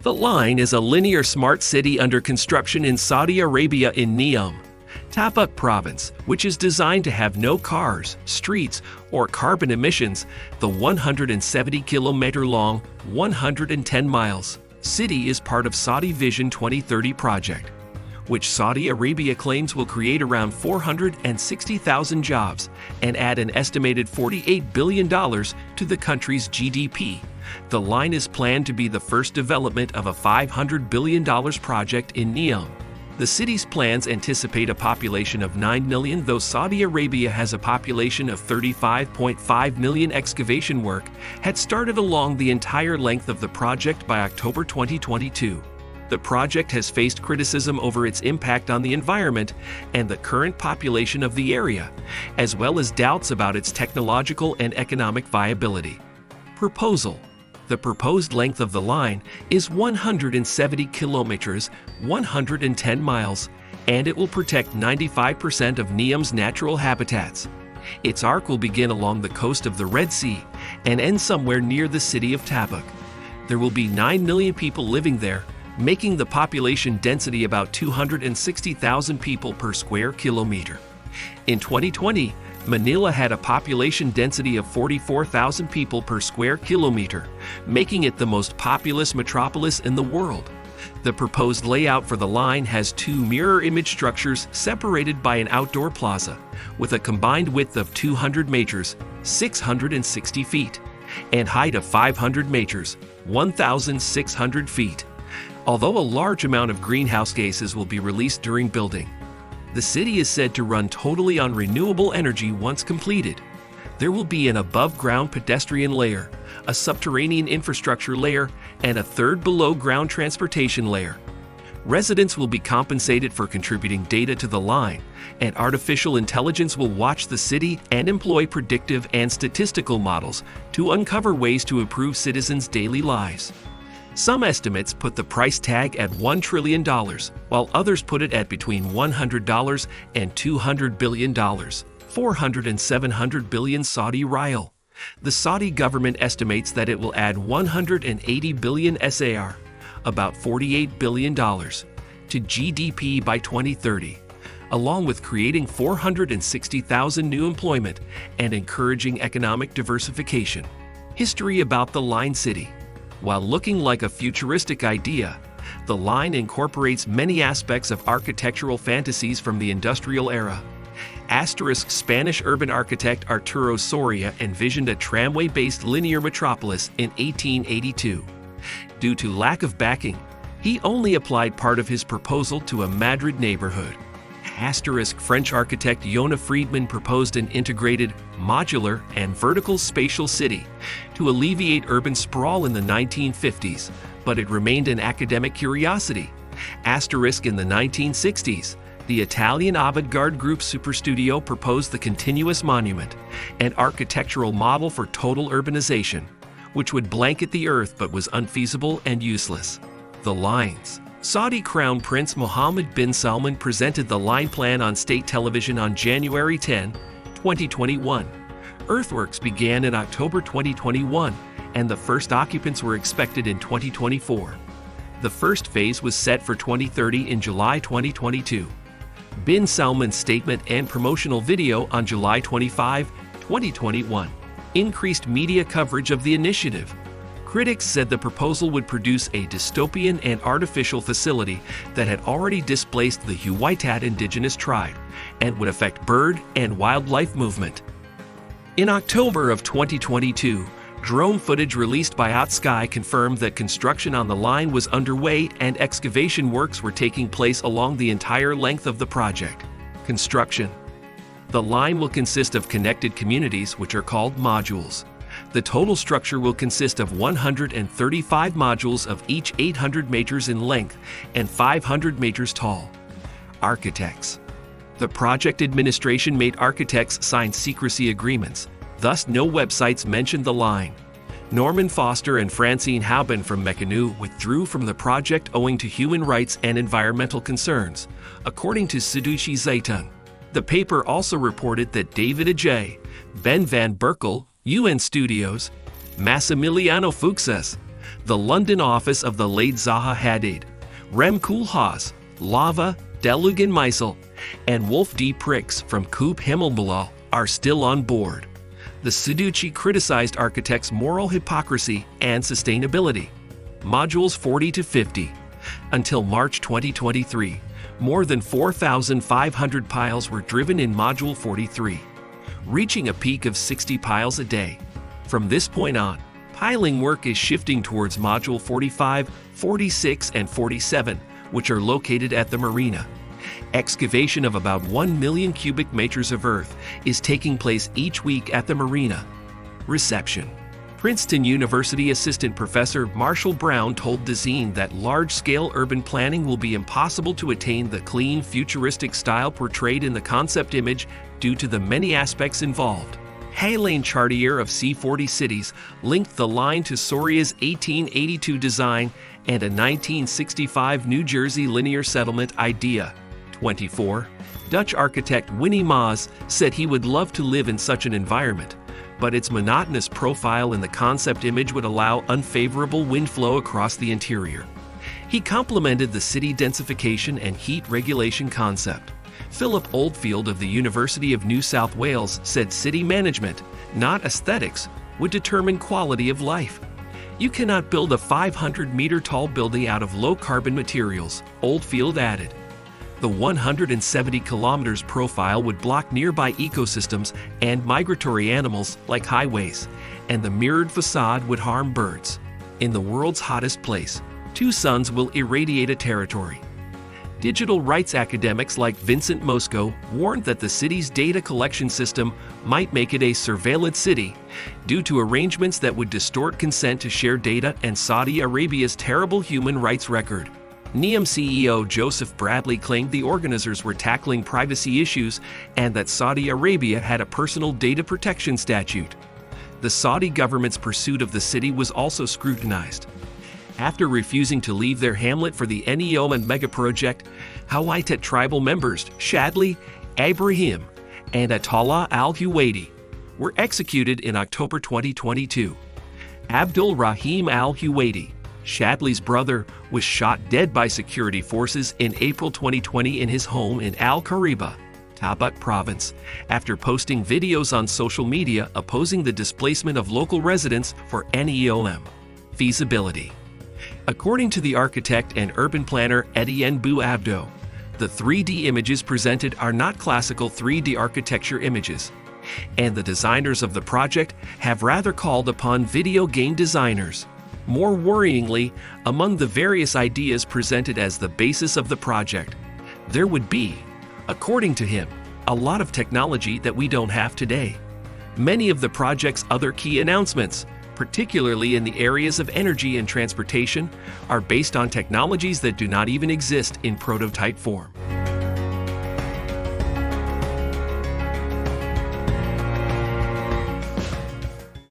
The Line is a linear smart city under construction in Saudi Arabia in Neom, Tabuk province, which is designed to have no cars, streets, or carbon emissions. The 170-kilometer-long, 110-miles city is part of Saudi Vision 2030 project, which Saudi Arabia claims will create around 460,000 jobs and add an estimated $48 billion to the country's GDP. The Line is planned to be the first development of a $500 billion project in Neom. The city's plans anticipate a population of 9 million, though Saudi Arabia has a population of 35.5 million. Excavation work had started along the entire length of the project by October 2022. The project has faced criticism over its impact on the environment and the current population of the area, as well as doubts about its technological and economic viability. Proposal. The proposed length of the line is 170 kilometers, 110 miles, and it will protect 95% of Neom's natural habitats. Its arc will begin along the coast of the Red Sea and end somewhere near the city of Tabuk. There will be 9 million people living there, making the population density about 260,000 people per square kilometer. In 2020, Manila had a population density of 44,000 people per square kilometer, making it the most populous metropolis in the world. The proposed layout for the line has two mirror image structures separated by an outdoor plaza, with a combined width of 200 meters, 660 feet, and height of 500 meters, 1,600 feet. Although a large amount of greenhouse gases will be released during building, the city is said to run totally on renewable energy once completed. There will be an above-ground pedestrian layer, a subterranean infrastructure layer, and a third below-ground transportation layer. Residents will be compensated for contributing data to the line, and artificial intelligence will watch the city and employ predictive and statistical models to uncover ways to improve citizens' daily lives. Some estimates put the price tag at $1 trillion, while others put it at between $100 and $200 billion, 400 and 700 billion Saudi riyal. The Saudi government estimates that it will add 180 billion SAR, about $48 billion, to GDP by 2030, along with creating 460,000 new employment and encouraging economic diversification. History about the Line City. While looking like a futuristic idea, the line incorporates many aspects of architectural fantasies from the industrial era. Spanish urban architect Arturo Soria envisioned a tramway-based linear metropolis in 1882. Due to lack of backing, he only applied part of his proposal to a Madrid neighborhood. French architect Yona Friedman proposed an integrated, modular, and vertical spatial city to alleviate urban sprawl in the 1950s, but it remained an academic curiosity. In the 1960s, the Italian avant-garde group Superstudio proposed the continuous monument, an architectural model for total urbanization, which would blanket the earth but was unfeasible and useless. The lines. Saudi Crown Prince Mohammed bin Salman presented the line plan on state television on January 10, 2021. Earthworks began in October 2021, and the first occupants were expected in 2024. The first phase was set for 2030 in July 2022. Bin Salman's statement and promotional video on July 25, 2021, increased media coverage of the initiative. Critics said the proposal would produce a dystopian and artificial facility that had already displaced the Huaytat indigenous tribe and would affect bird and wildlife movement. In October of 2022, drone footage released by OutSky confirmed that construction on the line was underway and excavation works were taking place along the entire length of the project. Construction. The line will consist of connected communities, which are called modules. The total structure will consist of 135 modules of each 800 meters in length and 500 meters tall. Architects. The project administration made architects sign secrecy agreements, thus no websites mentioned the line. Norman Foster and Francine Hauben from Mekanu withdrew from the project owing to human rights and environmental concerns, according to Sudushi Zeitung. The paper also reported that David Ajay, Ben van Berkel, UN Studios, Massimiliano Fuxas, the London office of the late Zaha Hadid, Rem Koolhaas, Lava, Delugan Meisel, and Wolf D. Prix from Coop Himmelblau are still on board. The Suducci criticized architects' moral hypocrisy and sustainability. Modules 40 to 50. Until March 2023, more than 4,500 piles were driven in Module 43, reaching a peak of 60 piles a day. From this point on, piling work is shifting towards Module 45, 46, and 47, which are located at the marina. Excavation of about 1 million cubic meters of earth is taking place each week at the marina. Reception. Princeton University Assistant Professor Marshall Brown told the zine that large-scale urban planning will be impossible to attain the clean, futuristic style portrayed in the concept image due to the many aspects involved. Hélène Chartier of C40 Cities linked the line to Soria's 1882 design and a 1965 New Jersey linear settlement idea. 24. Dutch architect Winnie Maas said he would love to live in such an environment, but its monotonous profile in the concept image would allow unfavorable wind flow across the interior. He complimented the city densification and heat regulation concept. Philip Oldfield of the University of New South Wales said city management, not aesthetics, would determine quality of life. You cannot build a 500-meter-tall building out of low-carbon materials, Oldfield added. The 170 kilometers profile would block nearby ecosystems and migratory animals like highways, and the mirrored facade would harm birds. In the world's hottest place, 2 suns will irradiate a territory. Digital rights academics like Vincent Mosco warned that the city's data collection system might make it a surveillance city due to arrangements that would distort consent to share data and Saudi Arabia's terrible human rights record. NEOM CEO Joseph Bradley claimed the organizers were tackling privacy issues and that Saudi Arabia had a personal data protection statute. The Saudi government's pursuit of the city was also scrutinized. After refusing to leave their hamlet for the NEOM and megaproject, Hawaiitet tribal members Shadley, Ibrahim, and Attallah al-Huwaiti were executed in October 2022. Abdul Rahim al-Huwaiti, Shadley's brother, was shot dead by security forces in April 2020 in his home in Al-Kariba, Tabuk Province, after posting videos on social media opposing the displacement of local residents for NEOM. Feasibility. According to the architect and urban planner Etienne Bou-Abdo, the 3D images presented are not classical 3D architecture images, and the designers of the project have rather called upon video game designers. More worryingly, among the various ideas presented as the basis of the project, there would be, according to him, a lot of technology that we don't have today. Many of the project's other key announcements, particularly in the areas of energy and transportation, are based on technologies that do not even exist in prototype form.